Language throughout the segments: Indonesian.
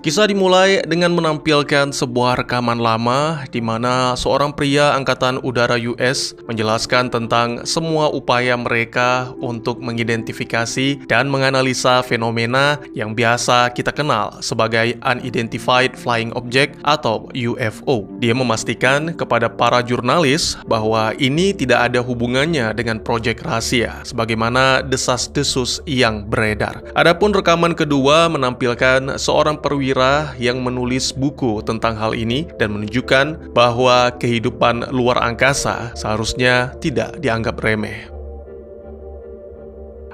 Kisah dimulai dengan menampilkan sebuah rekaman lama di mana seorang pria angkatan udara US menjelaskan tentang semua upaya mereka untuk mengidentifikasi dan menganalisa fenomena yang biasa kita kenal sebagai Unidentified Flying Object atau UFO. Dia memastikan kepada para jurnalis bahwa ini tidak ada hubungannya dengan proyek rahasia sebagaimana desas-desus yang beredar. Adapun rekaman kedua menampilkan seorang perwira yang menulis buku tentang hal ini dan menunjukkan bahwa kehidupan luar angkasa seharusnya tidak dianggap remeh.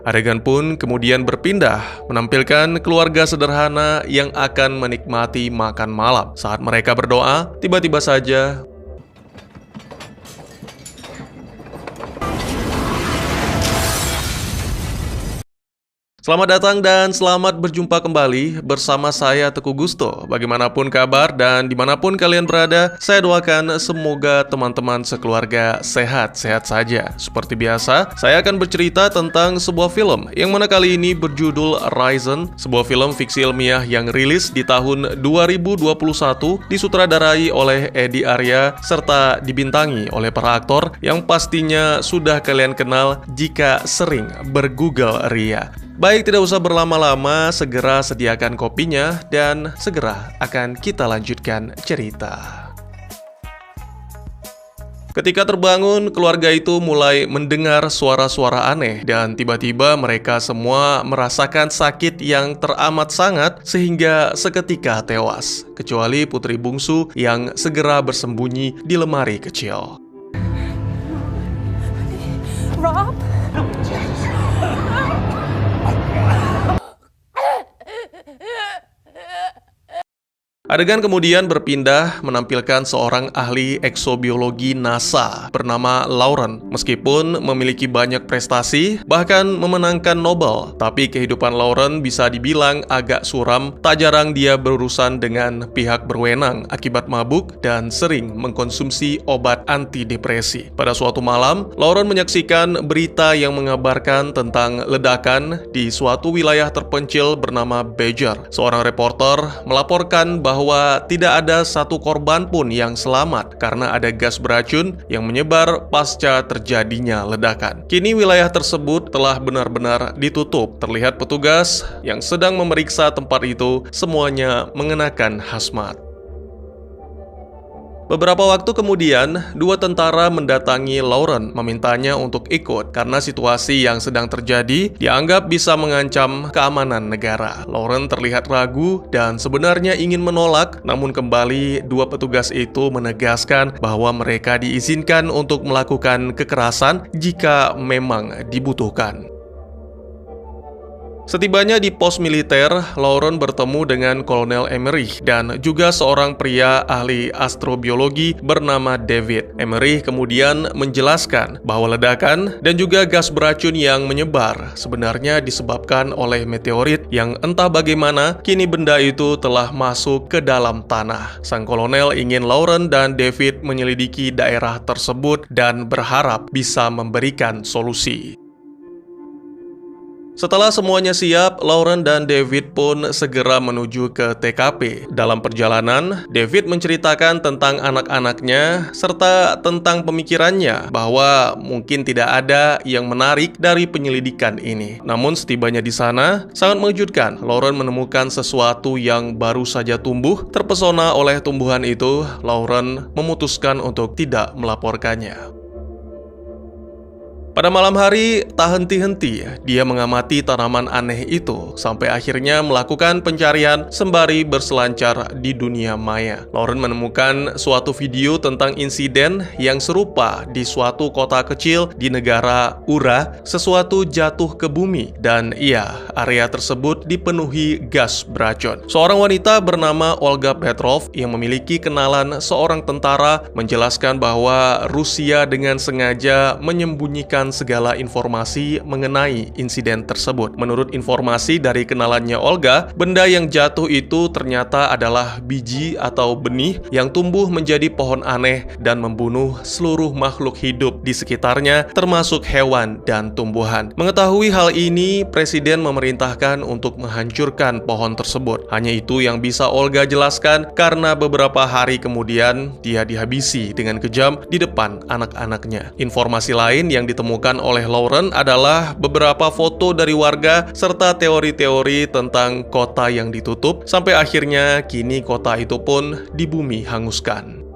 Adegan pun kemudian berpindah menampilkan keluarga sederhana yang akan menikmati makan malam. Saat mereka berdoa, tiba-tiba saja selamat datang dan selamat berjumpa kembali bersama saya Teguh Gusto. Bagaimanapun kabar dan dimanapun kalian berada, saya doakan semoga teman-teman sekeluarga sehat-sehat saja. Seperti biasa, saya akan bercerita tentang sebuah film yang mana kali ini berjudul Risen, sebuah film fiksi ilmiah yang rilis di tahun 2021, disutradarai oleh Edi Arya serta dibintangi oleh para aktor yang pastinya sudah kalian kenal jika sering bergoogle Ria. Baik, tidak usah berlama-lama, segera sediakan kopinya dan segera akan kita lanjutkan cerita. Ketika terbangun, keluarga itu mulai mendengar suara-suara aneh dan tiba-tiba mereka semua merasakan sakit yang teramat sangat sehingga seketika tewas, kecuali putri bungsu yang segera bersembunyi di lemari kecil. Rob? Adegan kemudian berpindah menampilkan seorang ahli eksobiologi NASA bernama Lauren. Meskipun memiliki banyak prestasi, bahkan memenangkan Nobel, tapi kehidupan Lauren bisa dibilang agak suram. Tak jarang dia berurusan dengan pihak berwenang akibat mabuk dan sering mengkonsumsi obat antidepresi. Pada suatu malam, Lauren menyaksikan berita yang mengabarkan tentang ledakan di suatu wilayah terpencil bernama Badger. Seorang reporter melaporkan bahwa tidak ada satu korban pun yang selamat karena ada gas beracun yang menyebar pasca terjadinya ledakan. Kini wilayah tersebut telah benar-benar ditutup. Terlihat petugas yang sedang memeriksa tempat itu semuanya mengenakan hazmat. Beberapa waktu kemudian, dua tentara mendatangi Lauren memintanya untuk ikut karena situasi yang sedang terjadi dianggap bisa mengancam keamanan negara. Lauren terlihat ragu dan sebenarnya ingin menolak, namun kembali dua petugas itu menegaskan bahwa mereka diizinkan untuk melakukan kekerasan jika memang dibutuhkan. Setibanya di pos militer, Lauren bertemu dengan Kolonel Emery dan juga seorang pria ahli astrobiologi bernama David. Emery kemudian menjelaskan bahwa ledakan dan juga gas beracun yang menyebar sebenarnya disebabkan oleh meteorit yang entah bagaimana kini benda itu telah masuk ke dalam tanah. Sang kolonel ingin Lauren dan David menyelidiki daerah tersebut dan berharap bisa memberikan solusi. Setelah semuanya siap, Lauren dan David pun segera menuju ke TKP. Dalam perjalanan, David menceritakan tentang anak-anaknya serta tentang pemikirannya bahwa mungkin tidak ada yang menarik dari penyelidikan ini. Namun setibanya di sana, sangat mengejutkan. Lauren menemukan sesuatu yang baru saja tumbuh. Terpesona oleh tumbuhan itu, Lauren memutuskan untuk tidak melaporkannya. Pada malam hari, tak henti-henti dia mengamati tanaman aneh itu sampai akhirnya melakukan pencarian sembari berselancar di dunia maya. Lauren menemukan suatu video tentang insiden yang serupa di suatu kota kecil di negara Ura. Sesuatu jatuh ke bumi dan area tersebut dipenuhi gas beracun. Seorang wanita bernama Olga Petrov yang memiliki kenalan seorang tentara menjelaskan bahwa Rusia dengan sengaja menyembunyikan mengumpulkan segala informasi mengenai insiden tersebut. Menurut informasi dari kenalannya Olga, benda yang jatuh itu ternyata adalah biji atau benih yang tumbuh menjadi pohon aneh dan membunuh seluruh makhluk hidup di sekitarnya, termasuk hewan dan tumbuhan. Mengetahui hal ini, Presiden memerintahkan untuk menghancurkan pohon tersebut. Hanya itu yang bisa Olga jelaskan karena beberapa hari kemudian dia dihabisi dengan kejam di depan anak-anaknya. Informasi lain yang ditemukan oleh Lauren adalah beberapa foto dari warga serta teori-teori tentang kota yang ditutup, sampai akhirnya kini kota itu pun dibumi hanguskan.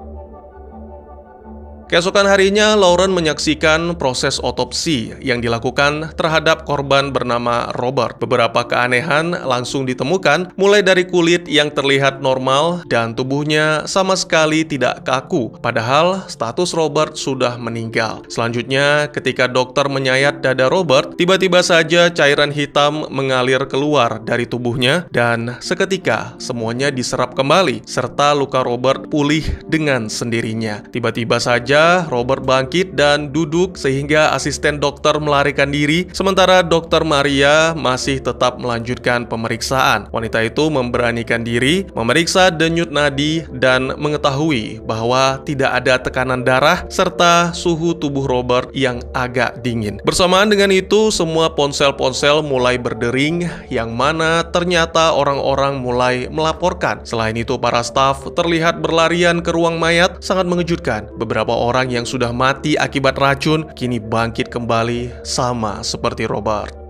Keesokan harinya, Lauren menyaksikan proses otopsi yang dilakukan terhadap korban bernama Robert. Beberapa keanehan langsung ditemukan, mulai dari kulit yang terlihat normal dan tubuhnya sama sekali tidak kaku, padahal status Robert sudah meninggal. Selanjutnya, ketika dokter menyayat dada Robert, tiba-tiba saja cairan hitam mengalir keluar dari tubuhnya dan seketika semuanya diserap kembali, serta luka Robert pulih dengan sendirinya. Tiba-tiba saja Robert bangkit dan duduk sehingga asisten dokter melarikan diri, sementara dokter Maria masih tetap melanjutkan pemeriksaan. Wanita itu memberanikan diri, memeriksa denyut nadi dan mengetahui bahwa tidak ada tekanan darah serta suhu tubuh Robert yang agak dingin. Bersamaan dengan itu, semua ponsel-ponsel mulai berdering, yang mana ternyata orang-orang mulai melaporkan. Selain itu, para staf terlihat berlarian ke ruang mayat. Sangat mengejutkan, beberapa orang yang sudah mati akibat racun kini bangkit kembali sama seperti Robert.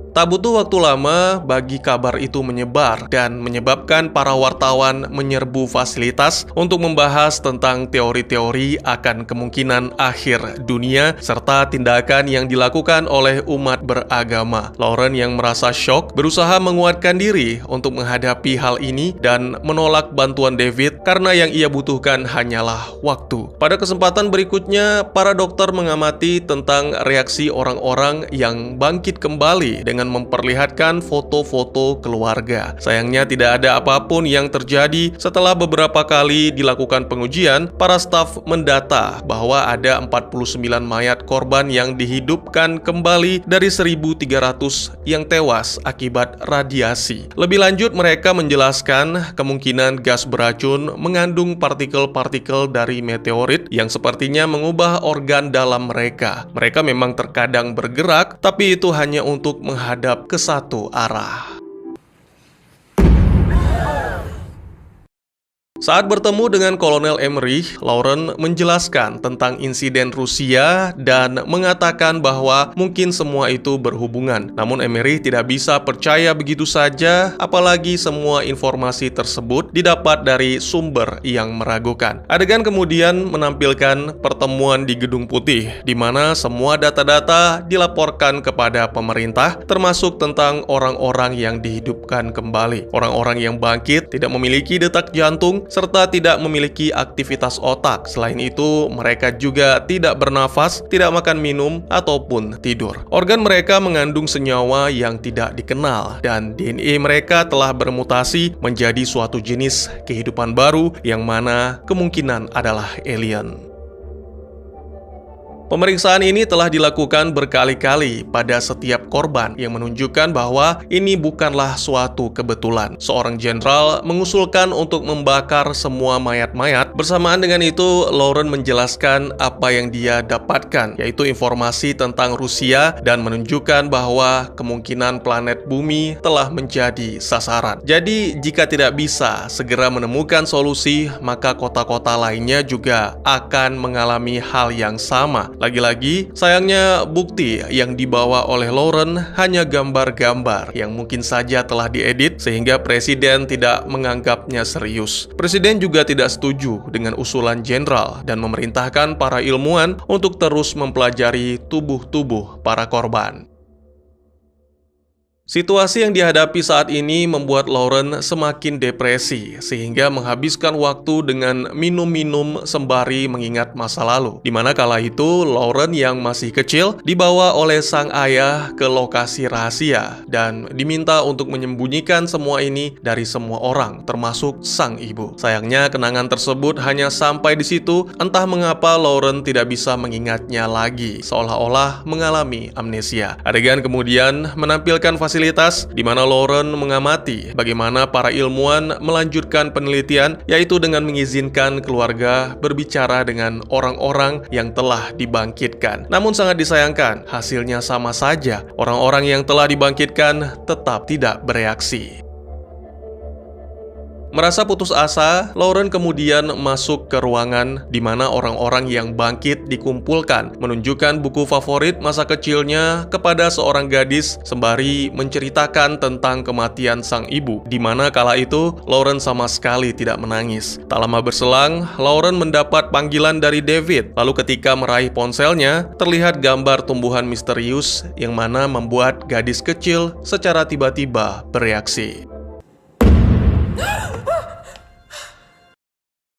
Tak butuh waktu lama bagi kabar itu menyebar dan menyebabkan para wartawan menyerbu fasilitas untuk membahas tentang teori-teori akan kemungkinan akhir dunia serta tindakan yang dilakukan oleh umat beragama. Lauren yang merasa syok berusaha menguatkan diri untuk menghadapi hal ini dan menolak bantuan David karena yang ia butuhkan hanyalah waktu. Pada kesempatan berikutnya, para dokter mengamati tentang reaksi orang-orang yang bangkit kembali dengan memperlihatkan foto-foto keluarga. Sayangnya tidak ada apapun yang terjadi. Setelah beberapa kali dilakukan pengujian, para staf mendata bahwa ada 49 mayat korban yang dihidupkan kembali dari 1.300 yang tewas akibat radiasi. Lebih lanjut, mereka menjelaskan kemungkinan gas beracun mengandung partikel-partikel dari meteorit yang sepertinya mengubah organ dalam mereka. Mereka memang terkadang bergerak, tapi itu hanya untuk menghadap ke satu arah. Saat bertemu dengan Kolonel Emery, Lauren menjelaskan tentang insiden Rusia dan mengatakan bahwa mungkin semua itu berhubungan. Namun Emery tidak bisa percaya begitu saja, apalagi semua informasi tersebut didapat dari sumber yang meragukan. Adegan kemudian menampilkan pertemuan di Gedung Putih, di mana semua data-data dilaporkan kepada pemerintah, termasuk tentang orang-orang yang dihidupkan kembali. Orang-orang yang bangkit tidak memiliki detak jantung, serta tidak memiliki aktivitas otak. Selain itu, mereka juga tidak bernafas, tidak makan minum, ataupun tidur. Organ mereka mengandung senyawa yang tidak dikenal, dan DNA mereka telah bermutasi menjadi suatu jenis kehidupan baru yang mana kemungkinan adalah alien. Pemeriksaan ini telah dilakukan berkali-kali pada setiap korban yang menunjukkan bahwa ini bukanlah suatu kebetulan. Seorang jenderal mengusulkan untuk membakar semua mayat-mayat. Bersamaan dengan itu, Lauren menjelaskan apa yang dia dapatkan, yaitu informasi tentang Rusia dan menunjukkan bahwa kemungkinan planet bumi telah menjadi sasaran. Jadi, jika tidak bisa segera menemukan solusi, maka kota-kota lainnya juga akan mengalami hal yang sama. Lagi-lagi, sayangnya bukti yang dibawa oleh Lauren hanya gambar-gambar yang mungkin saja telah diedit sehingga presiden tidak menganggapnya serius. Presiden juga tidak setuju dengan usulan jenderal dan memerintahkan para ilmuwan untuk terus mempelajari tubuh-tubuh para korban. Situasi yang dihadapi saat ini membuat Lauren semakin depresi, sehingga menghabiskan waktu dengan minum-minum sembari mengingat masa lalu. Di mana kala itu, Lauren yang masih kecil dibawa oleh sang ayah ke lokasi rahasia dan diminta untuk menyembunyikan semua ini dari semua orang, termasuk sang ibu. Sayangnya, kenangan tersebut hanya sampai di situ, entah mengapa Lauren tidak bisa mengingatnya lagi, seolah-olah mengalami amnesia. Adegan kemudian menampilkan fasilitas di mana Lauren mengamati bagaimana para ilmuwan melanjutkan penelitian, yaitu dengan mengizinkan keluarga berbicara dengan orang-orang yang telah dibangkitkan. Namun sangat disayangkan, hasilnya sama saja. Orang-orang yang telah dibangkitkan tetap tidak bereaksi. Merasa putus asa, Lauren kemudian masuk ke ruangan di mana orang-orang yang bangkit dikumpulkan, menunjukkan buku favorit masa kecilnya kepada seorang gadis sembari menceritakan tentang kematian sang ibu, di mana kala itu Lauren sama sekali tidak menangis. Tak lama berselang, Lauren mendapat panggilan dari David. Lalu ketika meraih ponselnya, terlihat gambar tumbuhan misterius yang mana membuat gadis kecil secara tiba-tiba bereaksi.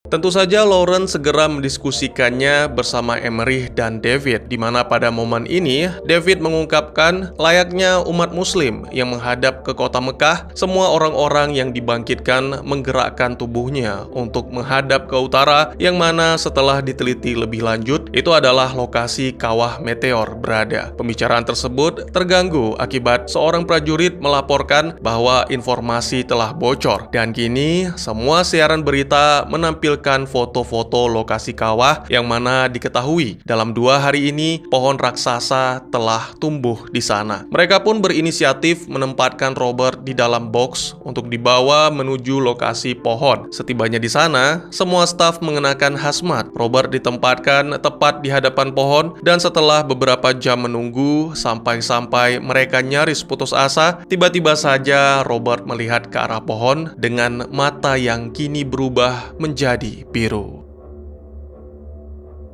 Tentu saja Lauren segera mendiskusikannya bersama Emery dan David, di mana pada momen ini David mengungkapkan layaknya umat muslim yang menghadap ke kota Mekah, semua orang-orang yang dibangkitkan menggerakkan tubuhnya untuk menghadap ke utara, yang mana setelah diteliti lebih lanjut, itu adalah lokasi kawah meteor berada. Pembicaraan tersebut terganggu akibat seorang prajurit melaporkan bahwa informasi telah bocor, dan kini semua siaran berita menampilkan foto-foto lokasi kawah yang mana diketahui dalam 2 hari ini pohon raksasa telah tumbuh di sana. Mereka pun berinisiatif menempatkan Robert di dalam box untuk dibawa menuju lokasi pohon. Setibanya di sana, semua staf mengenakan hazmat. Robert ditempatkan tepat di hadapan pohon, dan setelah beberapa jam menunggu sampai mereka nyaris putus asa, tiba-tiba saja Robert melihat ke arah pohon dengan mata yang kini berubah menjadi biru.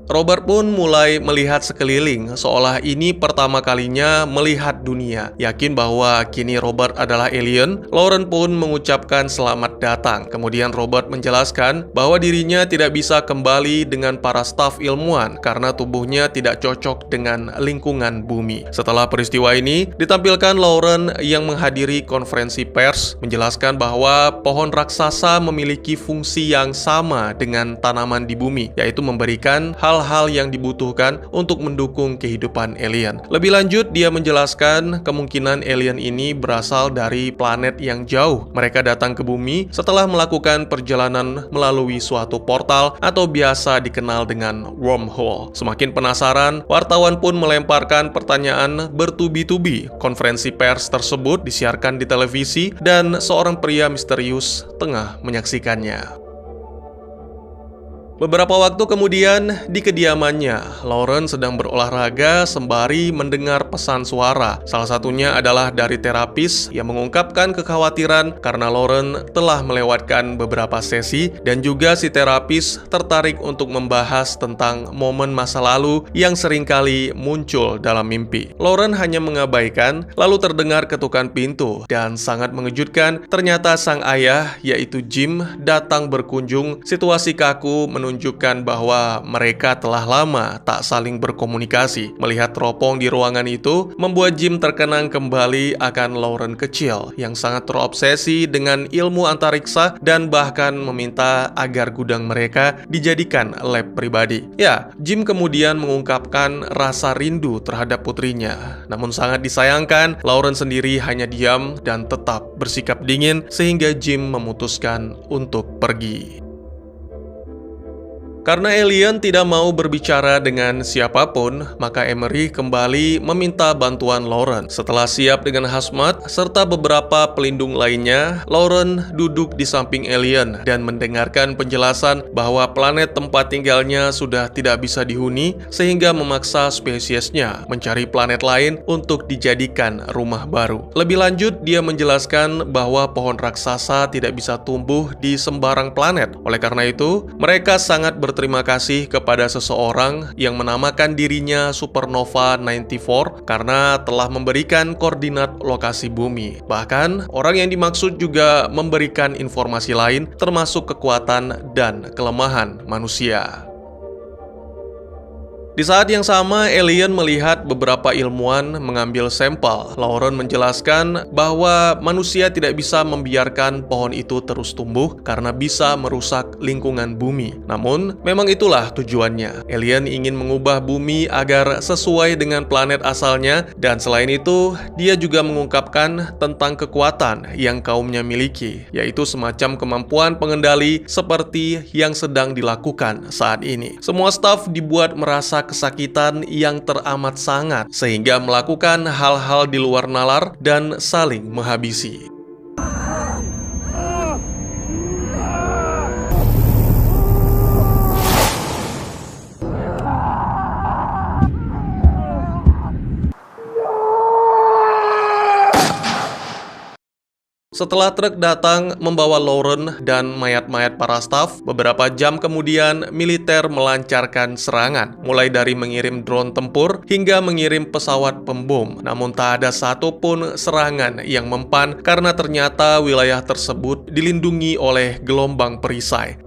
Robert pun mulai melihat sekeliling, seolah ini pertama kalinya melihat dunia. Yakin bahwa kini Robert adalah alien, Lauren pun mengucapkan selamat datang. Kemudian Robert menjelaskan bahwa dirinya tidak bisa kembali dengan para staf ilmuwan karena tubuhnya tidak cocok dengan lingkungan bumi. Setelah peristiwa ini, ditampilkan Lauren yang menghadiri konferensi pers, menjelaskan bahwa pohon raksasa memiliki fungsi yang sama dengan tanaman di bumi, yaitu memberikan hal-hal yang dibutuhkan untuk mendukung kehidupan alien. Lebih lanjut, dia menjelaskan kemungkinan alien ini berasal dari planet yang jauh. Mereka datang ke bumi setelah melakukan perjalanan melalui suatu portal atau biasa dikenal dengan wormhole. Semakin penasaran, wartawan pun melemparkan pertanyaan bertubi-tubi. Konferensi pers tersebut disiarkan di televisi dan seorang pria misterius tengah menyaksikannya. Beberapa waktu kemudian, di kediamannya, Lauren sedang berolahraga sembari mendengar pesan suara. Salah satunya adalah dari terapis yang mengungkapkan kekhawatiran karena Lauren telah melewatkan beberapa sesi, dan juga si terapis tertarik untuk membahas tentang momen masa lalu yang seringkali muncul dalam mimpi. Lauren hanya mengabaikan, lalu terdengar ketukan pintu, dan sangat mengejutkan, ternyata sang ayah, yaitu Jim, datang berkunjung. Situasi kaku menunjukkan bahwa mereka telah lama tak saling berkomunikasi. Melihat teropong di ruangan itu membuat Jim terkenang kembali akan Lauren kecil yang sangat terobsesi dengan ilmu antariksa dan bahkan meminta agar gudang mereka dijadikan lab pribadi. Ya, Jim kemudian mengungkapkan rasa rindu terhadap putrinya. Namun sangat disayangkan, Lauren sendiri hanya diam dan tetap bersikap dingin sehingga Jim memutuskan untuk pergi. Karena alien tidak mau berbicara dengan siapapun, maka Emery kembali meminta bantuan Lauren. Setelah siap dengan hazmat serta beberapa pelindung lainnya, Lauren duduk di samping alien dan mendengarkan penjelasan bahwa planet tempat tinggalnya sudah tidak bisa dihuni, sehingga memaksa spesiesnya mencari planet lain untuk dijadikan rumah baru. Lebih lanjut, dia menjelaskan bahwa pohon raksasa tidak bisa tumbuh di sembarang planet. Oleh karena itu, mereka sangat bertanya berterima kasih kepada seseorang yang menamakan dirinya Supernova 94 karena telah memberikan koordinat lokasi bumi. Bahkan, orang yang dimaksud juga memberikan informasi lain termasuk kekuatan dan kelemahan manusia. Di saat yang sama, alien melihat beberapa ilmuwan mengambil sampel. Lauren menjelaskan bahwa manusia tidak bisa membiarkan pohon itu terus tumbuh karena bisa merusak lingkungan bumi. Namun, memang itulah tujuannya. Alien ingin mengubah bumi agar sesuai dengan planet asalnya, dan selain itu, dia juga mengungkapkan tentang kekuatan yang kaumnya miliki, yaitu semacam kemampuan pengendali seperti yang sedang dilakukan saat ini. Semua staf dibuat merasa kesakitan yang teramat sangat sehingga melakukan hal-hal di luar nalar dan saling menghabisi. Setelah truk datang membawa Lauren dan mayat-mayat para staf, beberapa jam kemudian militer melancarkan serangan, mulai dari mengirim drone tempur hingga mengirim pesawat pembom. Namun tak ada satupun serangan yang mempan karena ternyata wilayah tersebut dilindungi oleh gelombang perisai.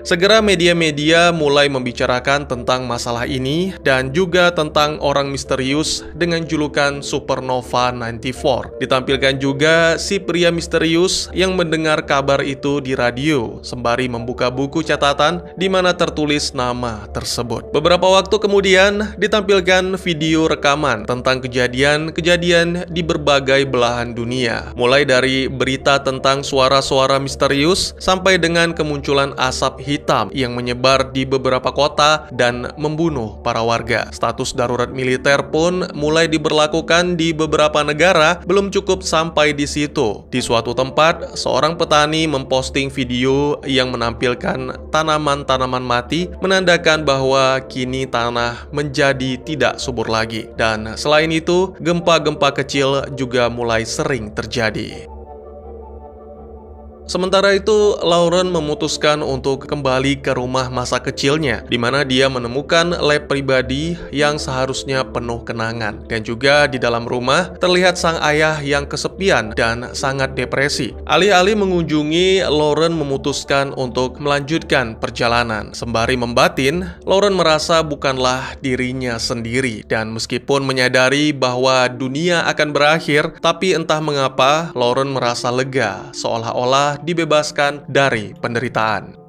Segera media-media mulai membicarakan tentang masalah ini dan juga tentang orang misterius dengan julukan Supernova 94. Ditampilkan juga si pria misterius yang mendengar kabar itu di radio sembari membuka buku catatan di mana tertulis nama tersebut. Beberapa waktu kemudian ditampilkan video rekaman tentang kejadian-kejadian di berbagai belahan dunia. Mulai dari berita tentang suara-suara misterius sampai dengan kemunculan asap hitam yang menyebar di beberapa kota dan membunuh para warga. Status darurat militer pun mulai diberlakukan di beberapa negara. Belum cukup sampai di situ. Di suatu tempat, seorang petani memposting video yang menampilkan tanaman-tanaman mati, menandakan bahwa kini tanah menjadi tidak subur lagi. Dan selain itu, gempa-gempa kecil juga mulai sering terjadi. Sementara itu, Lauren memutuskan untuk kembali ke rumah masa kecilnya, di mana dia menemukan lab pribadi yang seharusnya penuh kenangan. Dan juga di dalam rumah, terlihat sang ayah yang kesepian dan sangat depresi. Alih-alih mengunjungi, Lauren memutuskan untuk melanjutkan perjalanan. Sembari membatin, Lauren merasa bukanlah dirinya sendiri. Dan meskipun menyadari bahwa dunia akan berakhir, tapi entah mengapa, Lauren merasa lega, seolah-olah dibebaskan dari penderitaan.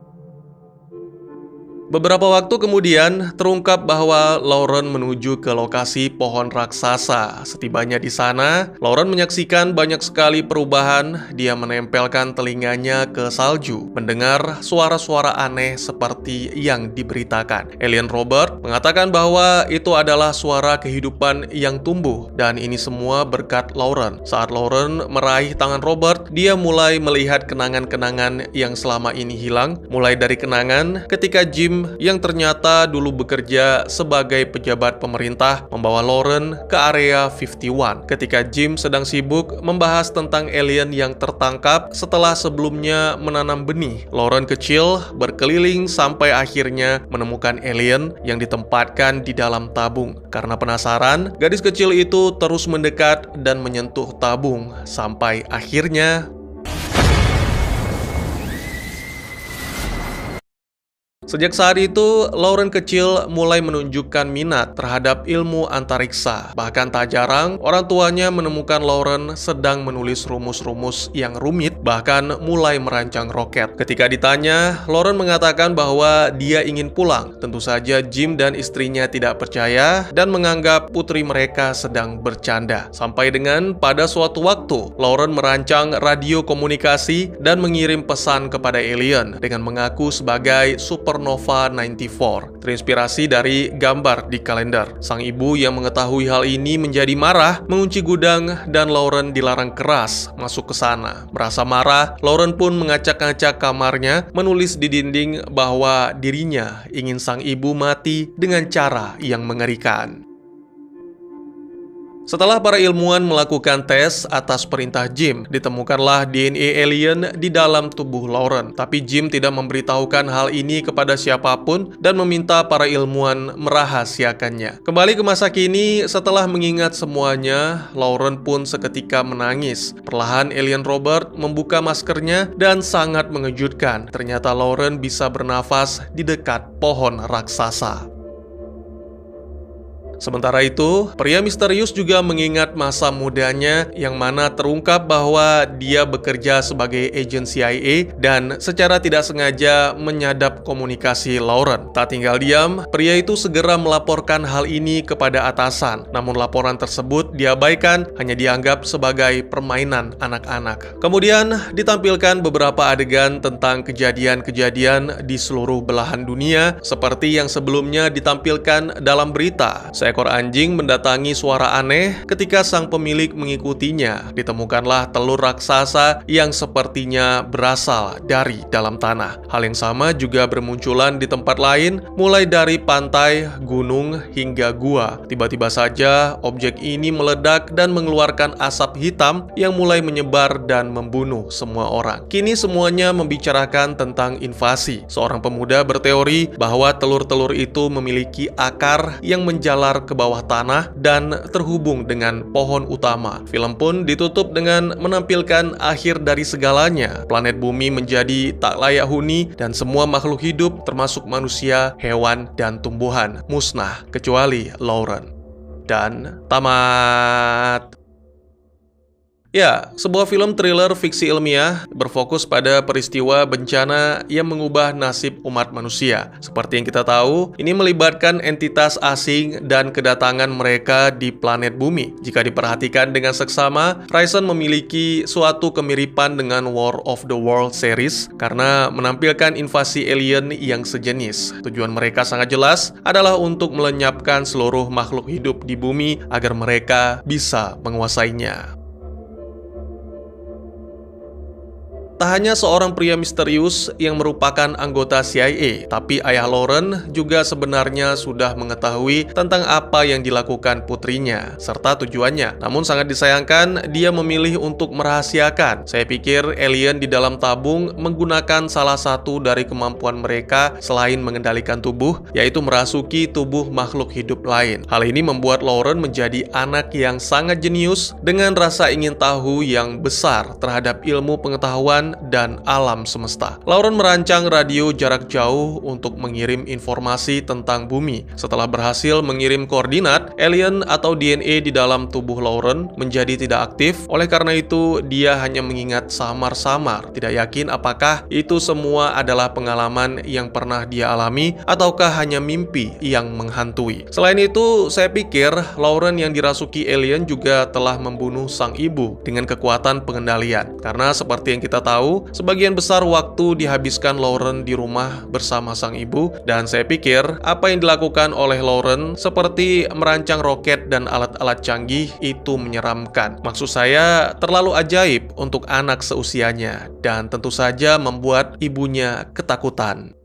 Beberapa waktu kemudian, terungkap bahwa Lauren menuju ke lokasi pohon raksasa. Setibanya di sana, Lauren menyaksikan banyak sekali perubahan. Dia menempelkan telinganya ke salju, mendengar suara-suara aneh seperti yang diberitakan. Alien Robert mengatakan bahwa itu adalah suara kehidupan yang tumbuh, dan ini semua berkat Lauren. Saat Lauren meraih tangan Robert, dia mulai melihat kenangan-kenangan yang selama ini hilang, mulai dari kenangan ketika Jim yang ternyata dulu bekerja sebagai pejabat pemerintah membawa Lauren ke area 51 ketika Jim sedang sibuk membahas tentang alien yang tertangkap setelah sebelumnya menanam benih. Lauren kecil berkeliling sampai akhirnya menemukan alien yang ditempatkan di dalam tabung. Karena penasaran, gadis kecil itu terus mendekat dan menyentuh tabung sampai akhirnya sejak saat itu, Lauren kecil mulai menunjukkan minat terhadap ilmu antariksa. Bahkan tak jarang, orang tuanya menemukan Lauren sedang menulis rumus-rumus yang rumit, bahkan mulai merancang roket. Ketika ditanya, Lauren mengatakan bahwa dia ingin pulang. Tentu saja Jim dan istrinya tidak percaya dan menganggap putri mereka sedang bercanda. Sampai dengan pada suatu waktu, Lauren merancang radio komunikasi dan mengirim pesan kepada alien dengan mengaku sebagai Supernova 94, terinspirasi dari gambar di kalender. Sang ibu yang mengetahui hal ini menjadi marah, mengunci gudang, dan Lauren dilarang keras masuk ke sana. Merasa marah, Lauren pun mengacak-ngacak kamarnya, menulis di dinding bahwa dirinya ingin sang ibu mati dengan cara yang mengerikan. Setelah para ilmuwan melakukan tes atas perintah Jim, ditemukanlah DNA alien di dalam tubuh Lauren. Tapi Jim tidak memberitahukan hal ini kepada siapapun dan meminta para ilmuwan merahasiakannya. Kembali ke masa kini, setelah mengingat semuanya, Lauren pun seketika menangis. Perlahan alien Robert membuka maskernya dan sangat mengejutkan. Ternyata Lauren bisa bernafas di dekat pohon raksasa. Sementara itu, pria misterius juga mengingat masa mudanya yang mana terungkap bahwa dia bekerja sebagai agen CIA dan secara tidak sengaja menyadap komunikasi Lauren. Tak tinggal diam, pria itu segera melaporkan hal ini kepada atasan. Namun laporan tersebut diabaikan, hanya dianggap sebagai permainan anak-anak. Kemudian ditampilkan beberapa adegan tentang kejadian-kejadian di seluruh belahan dunia seperti yang sebelumnya ditampilkan dalam berita. Seekor anjing mendatangi suara aneh ketika sang pemilik mengikutinya. Ditemukanlah telur raksasa yang sepertinya berasal dari dalam tanah. Hal yang sama juga bermunculan di tempat lain, mulai dari pantai, gunung, hingga gua. Tiba-tiba saja objek ini meledak dan mengeluarkan asap hitam yang mulai menyebar dan membunuh semua orang. Kini semuanya membicarakan tentang invasi. Seorang pemuda berteori bahwa telur-telur itu memiliki akar yang menjalar ke bawah tanah dan terhubung dengan pohon utama. Film pun ditutup dengan menampilkan akhir dari segalanya. Planet bumi menjadi tak layak huni dan semua makhluk hidup termasuk manusia, hewan, dan tumbuhan musnah kecuali Lauren. Dan tamat. Ya, sebuah film thriller fiksi ilmiah berfokus pada peristiwa bencana yang mengubah nasib umat manusia. Seperti yang kita tahu, ini melibatkan entitas asing dan kedatangan mereka di planet bumi. Jika diperhatikan dengan seksama, Horizon memiliki suatu kemiripan dengan War of the World series karena menampilkan invasi alien yang sejenis. Tujuan mereka sangat jelas adalah untuk melenyapkan seluruh makhluk hidup di bumi agar mereka bisa menguasainya. Tak hanya seorang pria misterius yang merupakan anggota CIA, tapi ayah Lauren juga sebenarnya sudah mengetahui tentang apa yang dilakukan putrinya, serta tujuannya. Namun sangat disayangkan, dia memilih untuk merahasiakan. Saya pikir alien di dalam tabung menggunakan salah satu dari kemampuan mereka selain mengendalikan tubuh, yaitu merasuki tubuh makhluk hidup lain. Hal ini membuat Lauren menjadi anak yang sangat jenius dengan rasa ingin tahu yang besar terhadap ilmu pengetahuan dan alam semesta. Lauren merancang radio jarak jauh untuk mengirim informasi tentang bumi. Setelah berhasil mengirim koordinat, alien atau DNA di dalam tubuh Lauren menjadi tidak aktif. Oleh karena itu, dia hanya mengingat samar-samar. Tidak yakin apakah itu semua adalah pengalaman yang pernah dia alami ataukah hanya mimpi yang menghantui. Selain itu, saya pikir Lauren yang dirasuki alien juga telah membunuh sang ibu dengan kekuatan pengendalian. Karena seperti yang kita tahu, sebagian besar waktu dihabiskan Lauren di rumah bersama sang ibu, dan saya pikir apa yang dilakukan oleh Lauren seperti merancang roket dan alat-alat canggih itu menyeramkan. Maksud saya, terlalu ajaib untuk anak seusianya dan tentu saja membuat ibunya ketakutan.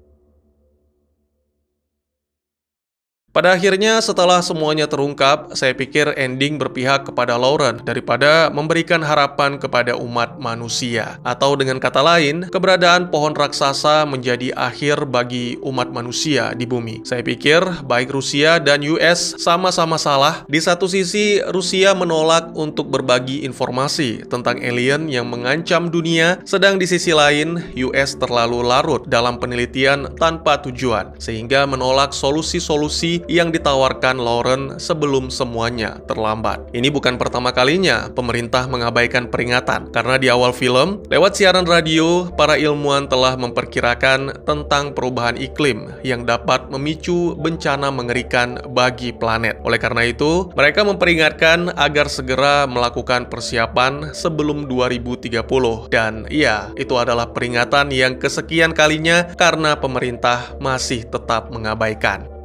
Pada akhirnya, setelah semuanya terungkap, saya pikir ending berpihak kepada Lauren daripada memberikan harapan kepada umat manusia. Atau dengan kata lain, keberadaan pohon raksasa menjadi akhir bagi umat manusia di bumi. Saya pikir baik Rusia dan US sama-sama salah. Di satu sisi, Rusia menolak untuk berbagi informasi tentang alien yang mengancam dunia, sedang di sisi lain, US terlalu larut dalam penelitian tanpa tujuan, sehingga menolak solusi-solusi yang ditawarkan Lauren sebelum semuanya terlambat. Ini bukan pertama kalinya pemerintah mengabaikan peringatan, karena di awal film, lewat siaran radio, para ilmuwan telah memperkirakan tentang perubahan iklim yang dapat memicu bencana mengerikan bagi planet. Oleh karena itu, mereka memperingatkan agar segera melakukan persiapan sebelum 2030. Dan iya, itu adalah peringatan yang kesekian kalinya karena pemerintah masih tetap mengabaikan.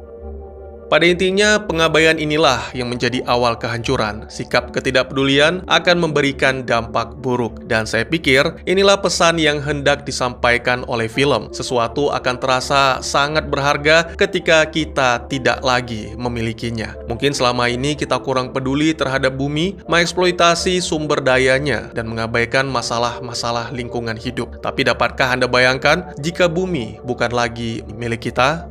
Pada intinya, pengabaian inilah yang menjadi awal kehancuran. Sikap ketidakpedulian akan memberikan dampak buruk. Dan saya pikir, inilah pesan yang hendak disampaikan oleh film. Sesuatu akan terasa sangat berharga ketika kita tidak lagi memilikinya. Mungkin selama ini kita kurang peduli terhadap bumi, mengeksploitasi sumber dayanya, dan mengabaikan masalah-masalah lingkungan hidup. Tapi dapatkah Anda bayangkan jika bumi bukan lagi milik kita?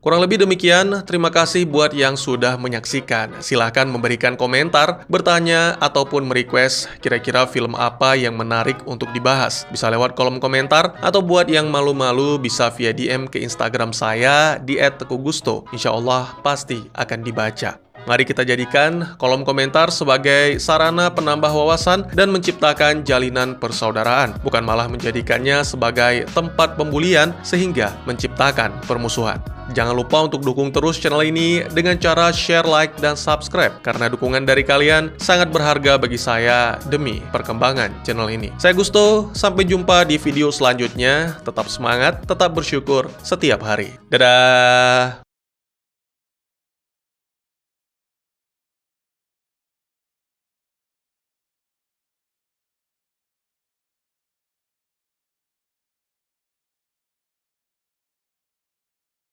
Kurang lebih demikian, terima kasih buat yang sudah menyaksikan. Silahkan memberikan komentar, bertanya, ataupun merequest kira-kira film apa yang menarik untuk dibahas. Bisa lewat kolom komentar, atau buat yang malu-malu bisa via DM ke Instagram saya di @teguhgusto. Insya Allah pasti akan dibaca. Mari kita jadikan kolom komentar sebagai sarana penambah wawasan dan menciptakan jalinan persaudaraan, bukan malah menjadikannya sebagai tempat pembulian sehingga menciptakan permusuhan. Jangan lupa untuk dukung terus channel ini dengan cara share, like, dan subscribe, karena dukungan dari kalian sangat berharga bagi saya demi perkembangan channel ini. Saya Gusto, sampai jumpa di video selanjutnya. Tetap semangat, tetap bersyukur setiap hari. Dadah!